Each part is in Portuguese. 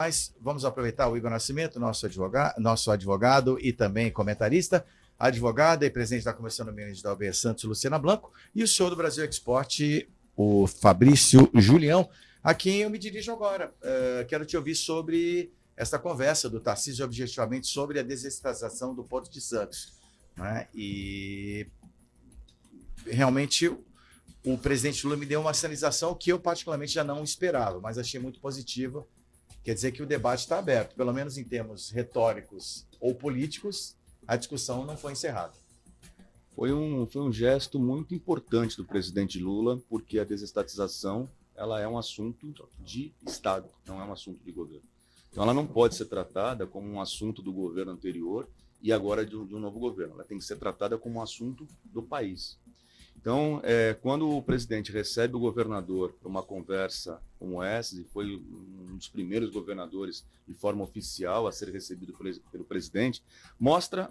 Mas vamos aproveitar o Igor Nascimento, nosso advogado e também comentarista, advogada e presidente da Comissão do Ministro da OAB Santos, Luciana Blanco, e o senhor do Brasil Export, o Fabrício Julião, a quem eu me dirijo agora. Quero te ouvir sobre esta conversa do Tarcísio, objetivamente, sobre a desestatização do Porto de Santos. Né? E realmente o presidente Lula me deu uma sinalização que eu particularmente já não esperava, mas achei muito positiva. Quer dizer que o debate está aberto, pelo menos em termos retóricos ou políticos, a discussão não foi encerrada. Foi um gesto muito importante do presidente Lula, porque a desestatização ela é um assunto de Estado, não é um assunto de governo. Então ela não pode ser tratada como um assunto do governo anterior e agora de um novo governo. Ela tem que ser tratada como um assunto do país. Então, quando o presidente recebe o governador para uma conversa como essa, e foi um dos primeiros governadores de forma oficial a ser recebido pelo presidente, mostra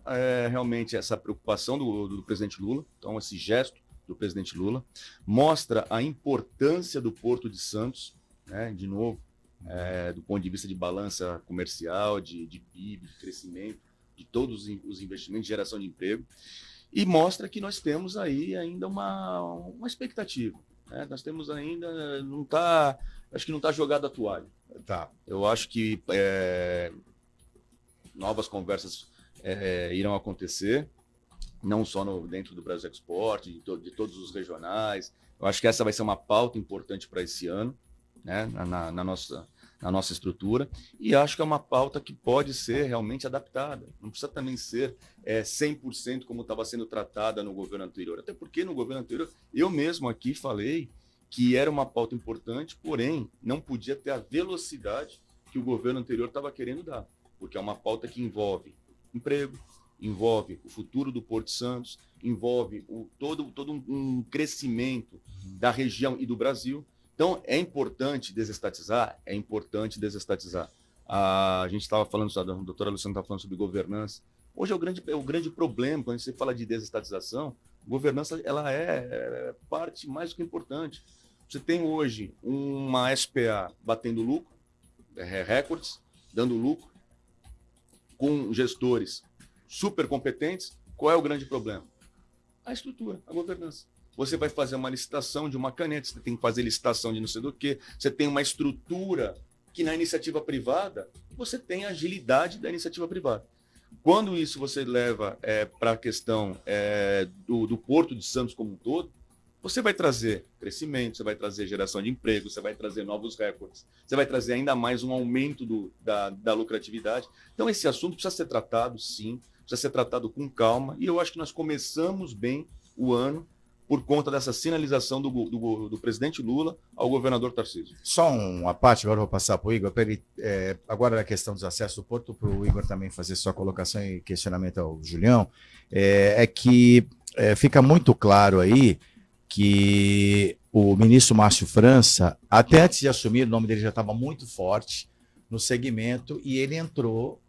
realmente essa preocupação do presidente Lula, então esse gesto do presidente Lula, mostra a importância do Porto de Santos, né, de novo, do ponto de vista de balança comercial, de PIB, de crescimento, de todos os investimentos, de geração de emprego. E mostra que nós temos aí ainda uma expectativa. Né? Nós temos ainda, acho que não está jogada a toalha. Tá. Eu acho que novas conversas irão acontecer, não só dentro do Brasil Export, de todos os regionais. Eu acho que essa vai ser uma pauta importante para esse ano, né? na nossa estrutura, e acho que é uma pauta que pode ser realmente adaptada. Não precisa também ser 100% como estava sendo tratada no governo anterior. Até porque no governo anterior, eu mesmo aqui falei que era uma pauta importante, porém, não podia ter a velocidade que o governo anterior estava querendo dar, porque é uma pauta que envolve emprego, envolve o futuro do Porto de Santos, envolve todo um crescimento da região e do Brasil. Então, é importante desestatizar? É importante desestatizar. A gente estava falando, a doutora Luciana estava falando sobre governança. Hoje é o grande problema, quando você fala de desestatização, governança ela é parte mais do que importante. Você tem hoje uma SPA batendo lucro, recordes, dando lucro, com gestores super competentes. Qual é o grande problema? A estrutura, a governança. Você vai fazer uma licitação de uma caneta, você tem que fazer licitação de não sei do que, você tem uma estrutura que na iniciativa privada, você tem a agilidade da iniciativa privada. Quando isso você leva para a questão do Porto de Santos como um todo, você vai trazer crescimento, você vai trazer geração de emprego, você vai trazer novos recordes, você vai trazer ainda mais um aumento da lucratividade. Então esse assunto precisa ser tratado, sim, precisa ser tratado com calma, e eu acho que nós começamos bem o ano, por conta dessa sinalização do presidente Lula ao governador Tarcísio. Só uma parte, agora eu vou passar para o Igor, agora na questão dos acessos do Porto, para o Igor também fazer sua colocação e questionamento ao Julião, que fica muito claro aí que o ministro Márcio França, até antes de assumir, o nome dele já estava muito forte no segmento, e ele entrou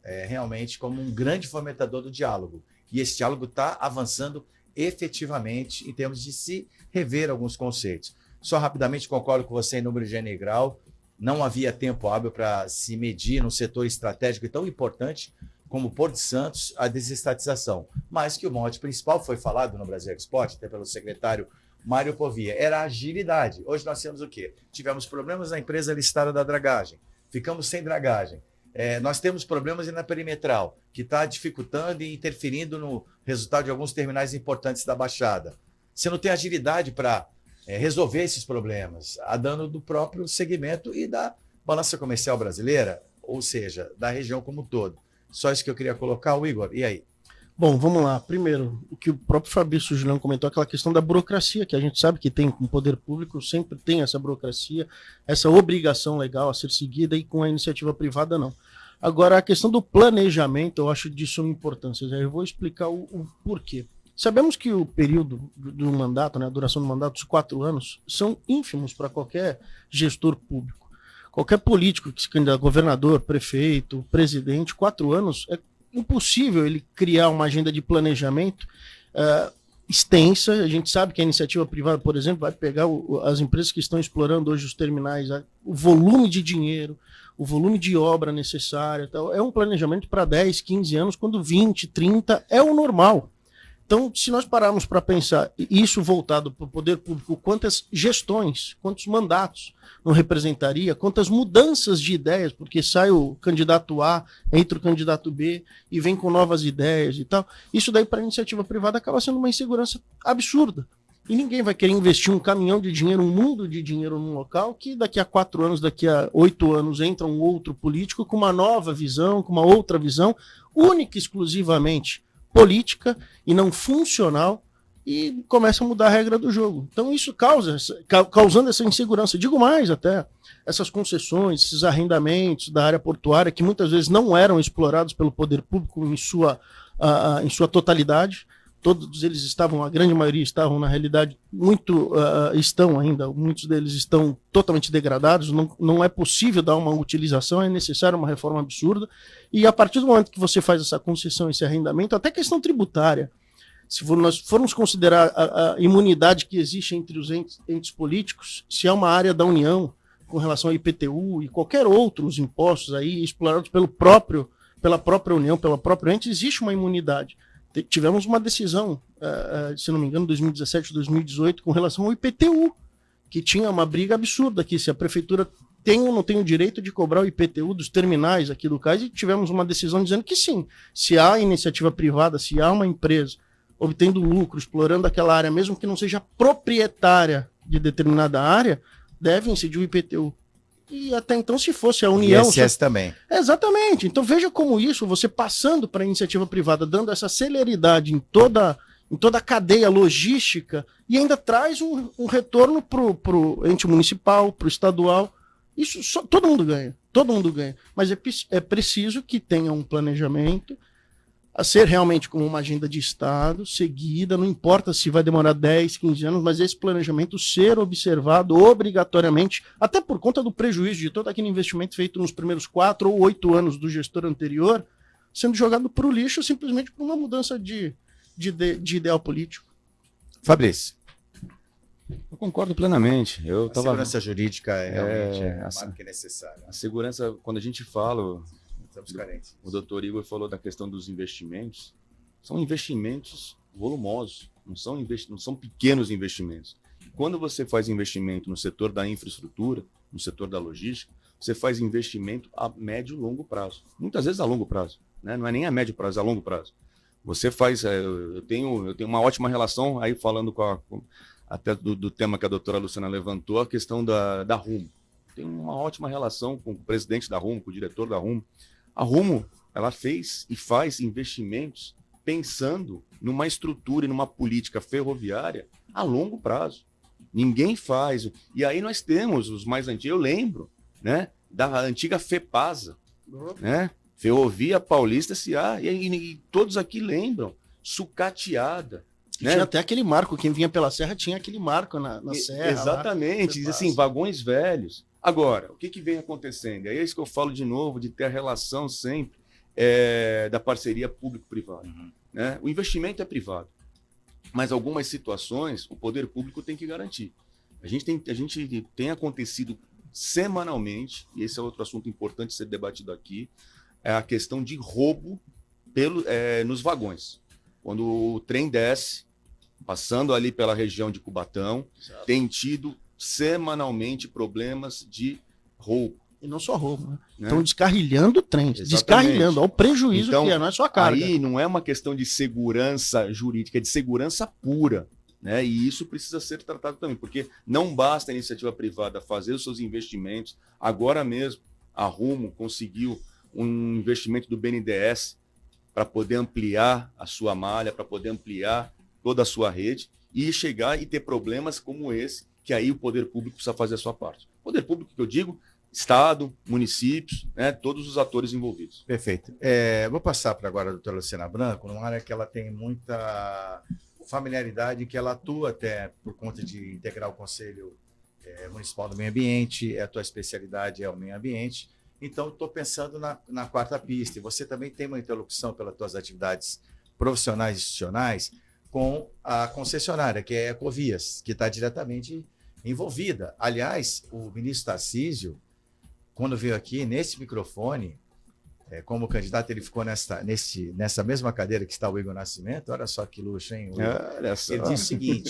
realmente como um grande fomentador do diálogo. E esse diálogo está avançando efetivamente em termos de se rever alguns conceitos. Só rapidamente concordo com você em número de gênero e grau, não havia tempo hábil para se medir num setor estratégico tão importante como o Porto de Santos a desestatização, mas que o mote principal foi falado no Brasil Export, até pelo secretário Mário Povia, era a agilidade. Hoje nós temos o quê? Tivemos problemas na empresa listada da dragagem, ficamos sem dragagem. Nós temos problemas na perimetral, que está dificultando e interferindo no resultado de alguns terminais importantes da Baixada. Você não tem agilidade para resolver esses problemas, a dano do próprio segmento e da balança comercial brasileira, ou seja, da região como um todo. Só isso que eu queria colocar, o Igor. E aí? Bom, vamos lá. Primeiro, o que o próprio Fabrício Julião comentou, aquela questão da burocracia, que a gente sabe que tem com o poder público, sempre tem essa burocracia, essa obrigação legal a ser seguida, e com a iniciativa privada não. Agora, a questão do planejamento, eu acho de suma importância. Eu vou explicar o porquê. Sabemos que o período do mandato, né, a duração do mandato, os 4 anos, são ínfimos para qualquer gestor público. Qualquer político que se candidata, governador, prefeito, presidente, 4 anos é impossível ele criar uma agenda de planejamento extensa. A gente sabe que a iniciativa privada, por exemplo, vai pegar as empresas que estão explorando hoje os terminais, o volume de dinheiro, o volume de obra necessária, tal, é um planejamento para 10, 15 anos, quando 20, 30 é o normal. Então, se nós pararmos para pensar isso voltado para o poder público, quantas gestões, quantos mandatos não representaria, quantas mudanças de ideias, porque sai o candidato A, entra o candidato B e vem com novas ideias e tal, isso daí para a iniciativa privada acaba sendo uma insegurança absurda. E ninguém vai querer investir um caminhão de dinheiro, um mundo de dinheiro num local que daqui a 4 anos, daqui a 8 anos entra um outro político com uma nova visão, com uma outra visão, única e exclusivamente política e não funcional, e começa a mudar a regra do jogo. Então isso causando essa insegurança. Digo mais até, essas concessões, esses arrendamentos da área portuária que muitas vezes não eram explorados pelo poder público em sua totalidade. Todos eles estavam, a grande maioria estavam, na realidade, estão ainda, muitos deles estão totalmente degradados, não é possível dar uma utilização, é necessária uma reforma absurda, e a partir do momento que você faz essa concessão, esse arrendamento, até questão tributária, se nós formos considerar a imunidade que existe entre os entes políticos, se é uma área da União, com relação ao IPTU e qualquer outros impostos aí explorados pela própria União, pela própria ente, existe uma imunidade. Tivemos uma decisão, se não me engano, 2017, 2018, com relação ao IPTU, que tinha uma briga absurda aqui, se a prefeitura tem ou não tem o direito de cobrar o IPTU dos terminais aqui do cais, e tivemos uma decisão dizendo que sim, se há iniciativa privada, se há uma empresa obtendo lucro, explorando aquela área, mesmo que não seja proprietária de determinada área, deve incidir o IPTU. E até então, se fosse a União... ISS também. Exatamente. Então veja como isso, você passando para a iniciativa privada, dando essa celeridade em toda a cadeia logística, e ainda traz um retorno para o ente municipal, para o estadual. Isso todo mundo ganha. Todo mundo ganha. Mas é preciso que tenha um planejamento a ser realmente como uma agenda de Estado, seguida, não importa se vai demorar 10, 15 anos, mas esse planejamento ser observado obrigatoriamente, até por conta do prejuízo de todo aquele investimento feito nos primeiros 4 ou 8 anos do gestor anterior, sendo jogado para o lixo simplesmente por uma mudança de ideal político. Fabrício. Eu concordo plenamente. A segurança jurídica é realmente mais que necessária. A segurança, quando a gente fala... Estamos carentes. O doutor Igor falou da questão dos investimentos. São investimentos volumosos, não são pequenos investimentos. Quando você faz investimento no setor da infraestrutura, no setor da logística, você faz investimento a médio e longo prazo. Muitas vezes a longo prazo, né? Não é nem a médio prazo, é a longo prazo. Você faz... Eu tenho uma ótima relação, aí falando até do tema que a doutora Luciana levantou, a questão da Rumo. Tenho uma ótima relação com o presidente da Rumo, com o diretor da Rumo. A Rumo, ela fez e faz investimentos pensando numa estrutura e numa política ferroviária a longo prazo. Ninguém faz. E aí nós temos os mais antigos, eu lembro, né, da antiga FEPASA, né, Ferrovia Paulista S.A., e todos aqui lembram, sucateada. Né? Tinha até aquele marco, quem vinha pela serra tinha aquele marco na serra. Exatamente, lá, assim, vagões velhos. Agora, o que vem acontecendo? É isso que eu falo de novo, de ter a relação sempre da parceria público-privada. Uhum. Né? O investimento é privado, mas algumas situações o poder público tem que garantir. A gente tem acontecido semanalmente, e esse é outro assunto importante ser debatido aqui, é a questão de roubo nos vagões. Quando o trem desce, passando ali pela região de Cubatão, exato, tem tido semanalmente problemas de roubo. E não só roubo, né? Estão descarrilhando o trem, exatamente, descarrilhando, olha o prejuízo então, que é, não é só a carga. Aí não é uma questão de segurança jurídica, é de segurança pura, né? E isso precisa ser tratado também, porque não basta a iniciativa privada fazer os seus investimentos. Agora mesmo, a Rumo conseguiu um investimento do BNDES para poder ampliar a sua malha, para poder ampliar toda a sua rede e chegar e ter problemas como esse, que aí o poder público precisa fazer a sua parte. Poder público que eu digo, Estado, municípios, né, todos os atores envolvidos. Perfeito. Vou passar para agora a doutora Luciana Branco, numa área que ela tem muita familiaridade, que ela atua até por conta de integrar o Conselho Municipal do Meio Ambiente, a tua especialidade é o meio ambiente. Então, estou pensando na quarta pista. E você também tem uma interlocução pelas tuas atividades profissionais e institucionais com a concessionária, que é a Ecovias, que está diretamente envolvida. Aliás, o ministro Tarcísio, quando veio aqui, nesse microfone, como candidato, ele ficou nessa mesma cadeira que está o Igor Nascimento. Olha só que luxo, hein? Olha só. Ele disse o seguinte: